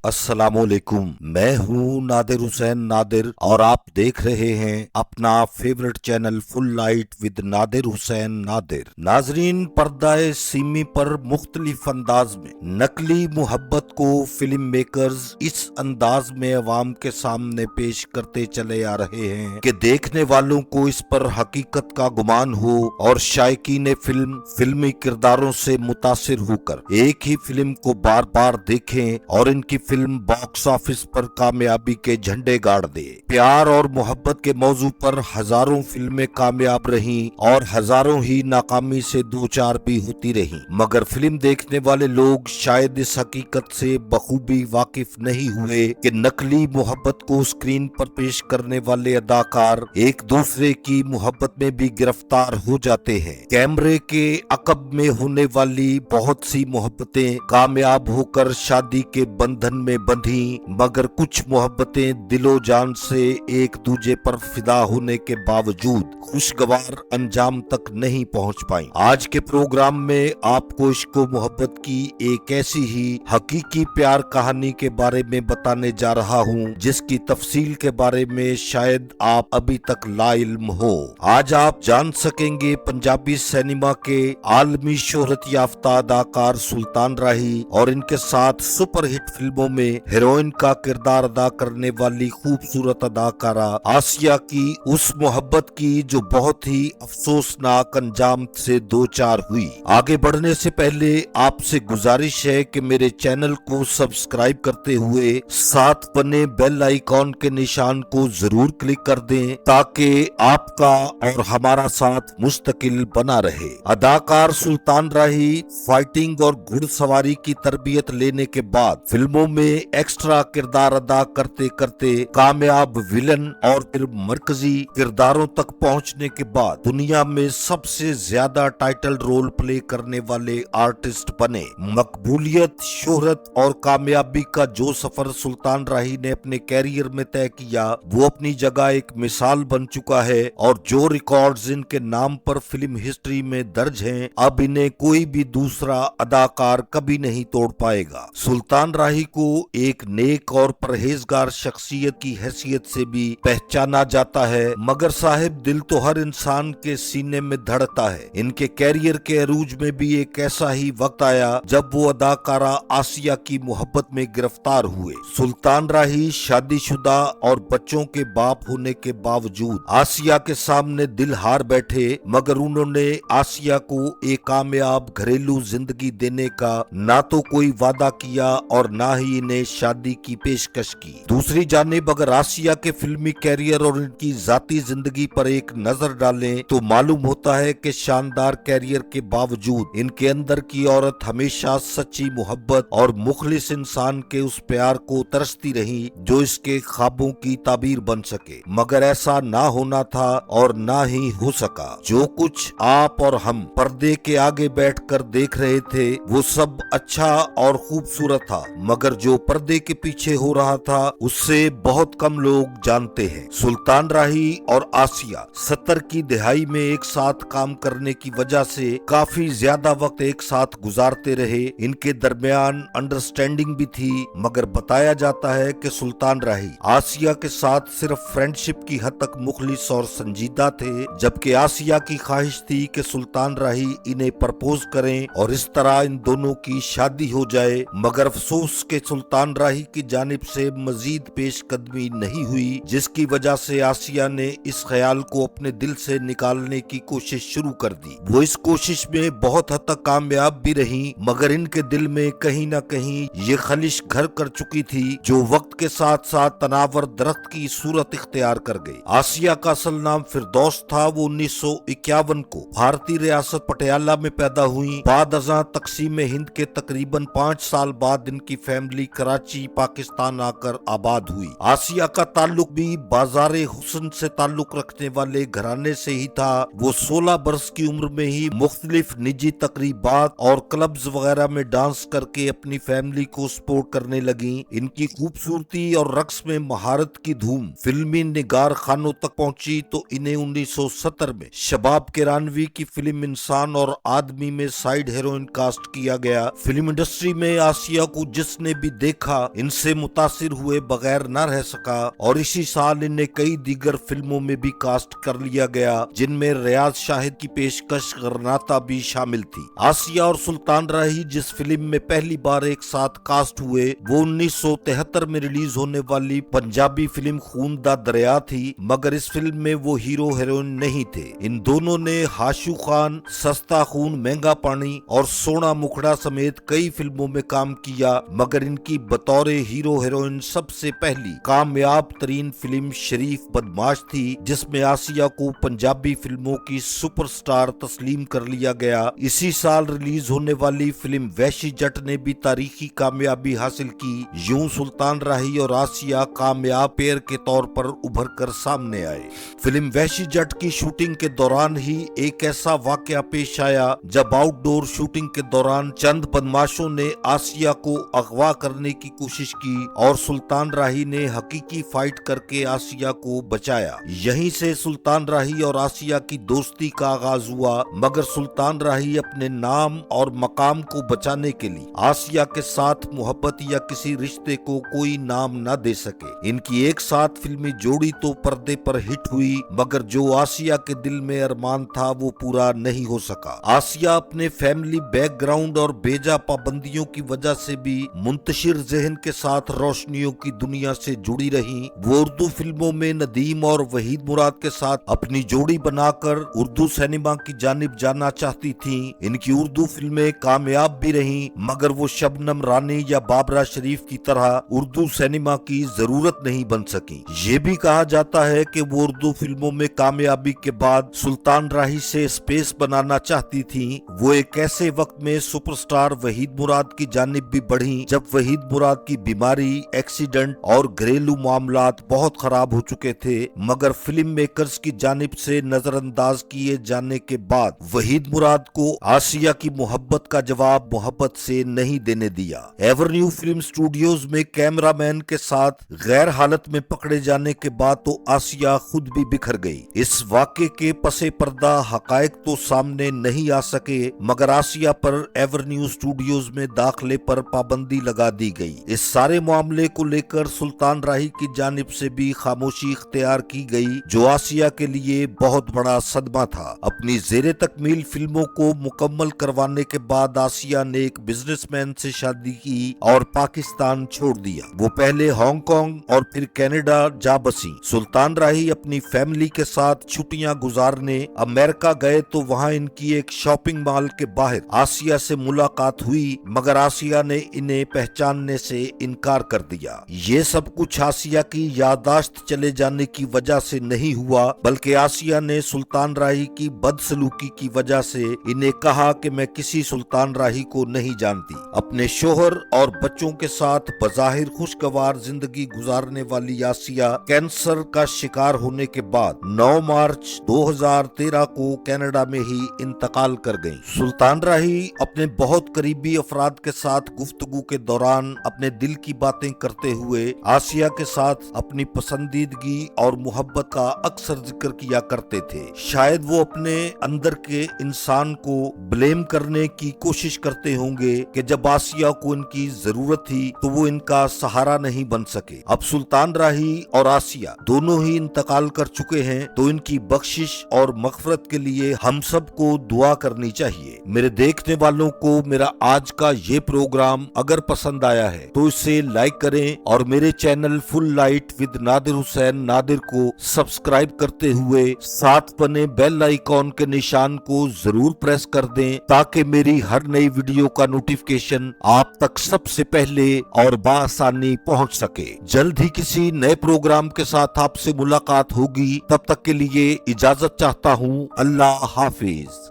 अस्सलाम वालेकुम। मैं हूँ नादिर हुसैन नादिर और आप देख रहे हैं अपना favourite channel full light with Nadir Hussain Nadir. नाजरीन, पर्दाए सीमी पर मुख्तलिफ अंदाज में नकली मोहब्बत को फिल्म मेकर्स इस अंदाज में अवाम के सामने पेश करते चले आ रहे हैं कि देखने वालों को इस पर हकीकत का गुमान हो और शायकीन फिल्मी किरदारों से मुतासिर होकर एक ही फिल्म को बार बार देखें और इनकी फिल्म बॉक्स ऑफिस पर कामयाबी के झंडे गाड़ दे। प्यार और मोहब्बत के मौजू पर हजारों फिल्में कामयाब रहीं और हजारों ही नाकामी से दो चार भी होती रहीं, मगर फिल्म देखने वाले लोग शायद इस हकीकत से बखूबी वाकिफ नहीं हुए कि नकली मोहब्बत को स्क्रीन पर पेश करने वाले अदाकार एक दूसरे की मोहब्बत में भी गिरफ्तार हो जाते हैं। कैमरे के अकब में होने वाली बहुत सी मोहब्बतें कामयाब होकर शादी के बंधन में बंधी, मगर कुछ मोहब्बतें दिलो जान से एक दूजे पर फिदा होने के बावजूद खुशगवार अंजाम तक नहीं पहुंच पाई। आज के प्रोग्राम में आपको इश्क व मोहब्बत की एक ऐसी ही हकीकी प्यार कहानी के बारे में बताने जा रहा हूं जिसकी तफसील के बारे में शायद आप अभी तक लाइल्म हो। आज आप जान सकेंगे पंजाबी सिनेमा के आलमी शोहरत याफ्ता अदाकार सुल्तान राही और इनके साथ सुपरहिट फिल्मों में हीरोइन का किरदार अदा करने वाली खूबसूरत अदाकारा आसिया की उस मोहब्बत की जो बहुत ही अफसोसनाक अंजाम से दो चार हुई। आगे बढ़ने से पहले आपसे गुजारिश है कि मेरे चैनल को सब्सक्राइब करते हुए साथ बने बेल आइकॉन के निशान को जरूर क्लिक कर दें ताकि आपका और हमारा साथ मुस्तकिल बना रहे। अदाकार सुल्तान राही फाइटिंग और घुड़सवारी की तरबियत लेने के बाद फिल्मों में एक्स्ट्रा किरदार अदा करते करते कामयाब विलन और फिर मरकजी किरदारों तक पहुंचने के बाद दुनिया में सबसे ज्यादा टाइटल रोल प्ले करने वाले आर्टिस्ट बने। मकबूलियत, शोहरत और कामयाबी का जो सफर सुल्तान राही ने अपने कैरियर में तय किया वो अपनी जगह एक मिसाल बन चुका है और जो रिकॉर्ड्स इनके नाम पर फिल्म हिस्ट्री में दर्ज हैं, अब इन्हें कोई भी दूसरा अदाकार कभी नहीं तोड़ पाएगा। सुल्तान राही को एक नेक और परहेजगार शख्सियत की हैसियत से भी पहचाना जाता है, मगर साहिब दिल तो हर इंसान के सीने में धड़कता है। इनके कैरियर के अरूज में भी एक ऐसा ही वक्त आया जब वो अदाकारा आसिया की मोहब्बत में गिरफ्तार हुए। सुल्तान राही शादीशुदा और बच्चों के बाप होने के बावजूद आसिया के सामने दिल हार बैठे, मगर उन्होंने आसिया को एक कामयाब घरेलू जिंदगी देने का ना तो कोई वादा किया और ना ही इन्हें शादी की पेशकश की। दूसरी जानिब अगर आसिया के फिल्मी कैरियर और इनकी जाती जिंदगी पर एक नजर डालें तो मालूम होता है कि शानदार कैरियर के बावजूद इनके अंदर की औरत हमेशा सच्ची मोहब्बत और मुखलिस इंसान के उस प्यार को तरसती रही जो इसके ख्वाबों की ताबीर बन सके, मगर ऐसा ना होना था और ना ही हो सका। जो कुछ आप और हम पर्दे के आगे बैठकर देख रहे थे वो सब अच्छा और खूबसूरत था, मगर जो पर्दे के पीछे हो रहा था उससे बहुत कम लोग जानते हैं। सुल्तान राही और आसिया 70 की दिहाई में एक साथ काम करने की वजह से काफी ज्यादा वक्त एक साथ गुजारते रहे। इनके दरमियान अंडरस्टैंडिंग भी थी, मगर बताया जाता है कि सुल्तान राही आसिया के साथ सिर्फ फ्रेंडशिप की हद तक मुखलिस और संजीदा थे, जबकि आसिया की ख्वाहिश थी कि सुल्तान राही इन्हें प्रपोज करें और इस तरह इन दोनों की शादी हो जाए, मगर अफसोस के सुल्तान राही की जानिब से मजीद पेशकदमी नहीं हुई, जिसकी वजह से आसिया ने इस ख्याल को अपने दिल से निकालने की कोशिश शुरू कर दी। वो इस कोशिश में बहुत हद तक कामयाब भी रही, मगर इनके दिल में कहीं ना कहीं ये खलिश घर कर चुकी थी जो वक्त के साथ साथ तनावर दरख्त की सूरत इख्तियार कर गई। आसिया का असल नाम फिरदौस था। वो 1951 को भारतीय रियासत पटियाला में पैदा हुई। बाद अज़ां तकसीम हिंद के तकरीबन 5 साल बाद इनकी फैमिली कराची पाकिस्तान आकर आबाद हुई। आसिया का ताल्लुक भी बाजारे हुस्न से ताल्लुक रखने वाले घराने से ही था। वो 16 बरस की उम्र में ही मुख्तलिफ निजी तकरीबात और क्लब्स वगैरह में डांस करके अपनी फैमिली को सपोर्ट करने लगी। इनकी खूबसूरती और रक्स में महारत की धूम फिल्मी निगार खानों तक पहुंची तो इन्हें 1970 में शबाब किरानवी की फिल्म इंसान और आदमी में साइड हीरोइन कास्ट किया गया। फिल्म इंडस्ट्री में आसिया को जिसने भी भी देखा इनसे मुतासिर हुए बगैर न रह सका और इसी साल इन्हें कई दीगर फिल्मों में भी कास्ट कर लिया गया, जिनमें रियाज शाहिद की पेशकश गरनाता भी शामिल थी। आसिया और सुल्तान राही जिस फिल्म में पहली बार एक साथ कास्ट हुए वो 1973 में रिलीज होने वाली पंजाबी फिल्म खून दा दरिया थी, मगर इस फिल्म में वो हीरो हीरोइन नहीं थे। इन दोनों ने हाशू खान, सस्ता खून महंगा पानी और सोना मुखड़ा समेत कई फिल्मों में काम किया, मगर इनकी बतौर हीरो हीरोइन सबसे पहली कामयाब तरीन फिल्म शरीफ बदमाश थी, जिसमें आसिया को पंजाबी फिल्मों की सुपरस्टार तस्लीम कर लिया गया। इसी साल रिलीज होने वाली फिल्म वैशी जट ने भी तारीखी कामयाबी हासिल की। यूं सुल्तान राही और आसिया कामयाब पेयर के तौर पर उभर कर सामने आए। फिल्म वैशी जट की शूटिंग के दौरान ही एक ऐसा वाकया पेश आया जब आउटडोर शूटिंग के दौरान चंद बदमाशों ने आसिया को अगवा करने की कोशिश की और सुल्तान राही ने हकीकी फाइट करके आसिया को बचाया। यहीं से सुल्तान राही और आसिया की दोस्ती का आगाज हुआ, मगर सुल्तान राही अपने नाम और मकाम को बचाने के लिए आसिया के साथ मोहब्बत या किसी रिश्ते को कोई नाम न दे सके। इनकी एक साथ फिल्मी जोड़ी तो पर्दे पर हिट हुई, मगर जो आसिया के दिल में अरमान था वो पूरा नहीं हो सका। आसिया अपने फैमिली बैकग्राउंड और बेजा पाबंदियों की वजह से भी मुंतशिर जहन के साथ रोशनियों की दुनिया से जुड़ी रही। वो उर्दू फिल्मों में नदीम और वहीद मुराद के साथ अपनी जोड़ी बनाकर उर्दू सिनेमा की जानिब जाना चाहती थी। इनकी उर्दू फिल्में कामयाब भी रहीं, मगर वो शबनम रानी या बाबरा शरीफ की तरह उर्दू सिनेमा की जरूरत नहीं बन सकी। ये भी कहा जाता है कि वो उर्दू फिल्मों में कामयाबी के बाद सुल्तान राही से स्पेस बनाना चाहती थी। वो एक ऐसे वक्त में सुपरस्टार वहीद मुराद की जानिब भी बढ़ी जब वहीद मुराद की बीमारी, एक्सीडेंट और घरेलू मामलात बहुत खराब हो चुके थे, मगर फिल्म मेकर्स की जानिब से नजरअंदाज किए जाने के बाद वहीद मुराद को आसिया की मोहब्बत का जवाब मोहब्बत से नहीं देने दिया। एवरन्यू फिल्म स्टूडियोज में कैमरामैन के साथ गैर हालत में पकड़े जाने के बाद तो आसिया खुद भी बिखर गई। इस वाक़े के पसे पर्दा हकायक तो सामने नहीं आ सके, मगर आसिया पर एवरन्यू स्टूडियोज में दाखिले पर पाबंदी लगा दी गई। इस सारे मामले को लेकर सुल्तान राही की जानिब से भी खामोशी इख्तियार की गई, जो आसिया के लिए बहुत बड़ा सदमा था। अपनी जेरे तकमील फिल्मों को मुकम्मल करवाने के बाद आसिया ने एक बिजनेसमैन से शादी की और पाकिस्तान छोड़ दिया। वो पहले हांगकांग और फिर कनाडा जा बसी। सुल्तान राही अपनी फैमिली के साथ छुट्टियां गुजारने अमेरिका गए तो वहां इनकी एक शॉपिंग मॉल के बाहर आसिया से मुलाकात हुई, मगर आसिया ने इन्हें पहचानने से इनकार कर दिया। ये सब कुछ आसिया की याददाश्त चले जाने की वजह से नहीं हुआ, बल्कि आसिया ने सुल्तान राही की बदसलूकी की वजह से इन्हें कहा कि मैं किसी सुल्तान राही को नहीं जानती। अपने शोहर और बच्चों के साथ बज़ाहिर खुशगवार जिंदगी गुजारने वाली आसिया कैंसर का शिकार होने के बाद 9 मार्च 2013 को कनाडा में ही इंतकाल कर गईं। सुल्तान राही अपने बहुत करीबी अफराद के साथ गुफ्तगू के दौरान अपने दिल की बातें करते हुए आसिया के साथ अपनी पसंदीदगी और मोहब्बत का अक्सर जिक्र किया करते थे। शायद वो अपने अंदर के इंसान को ब्लेम करने की कोशिश करते होंगे कि जब आसिया को इनकी जरूरत थी तो वो इनका सहारा नहीं बन सके। अब सुल्तान राही और आसिया दोनों ही इंतकाल कर चुके हैं, तो इनकी बख्शिश और मगफरत के लिए हम सबको दुआ करनी चाहिए। मेरे देखने वालों को मेरा आज का ये प्रोग्राम अगर पसंद आया है तो इसे लाइक करें और मेरे channel full light with Nadir Hussain Nadir को सब्सक्राइब करते हुए साथ बने बेल आइकॉन के निशान को जरूर प्रेस कर दें, ताकि मेरी हर नई वीडियो का नोटिफिकेशन आप तक सबसे पहले और बासानी पहुंच सके। जल्द ही किसी नए प्रोग्राम के साथ आपसे मुलाकात होगी। तब तक के लिए इजाजत चाहता हूं। अल्लाह हाफिज।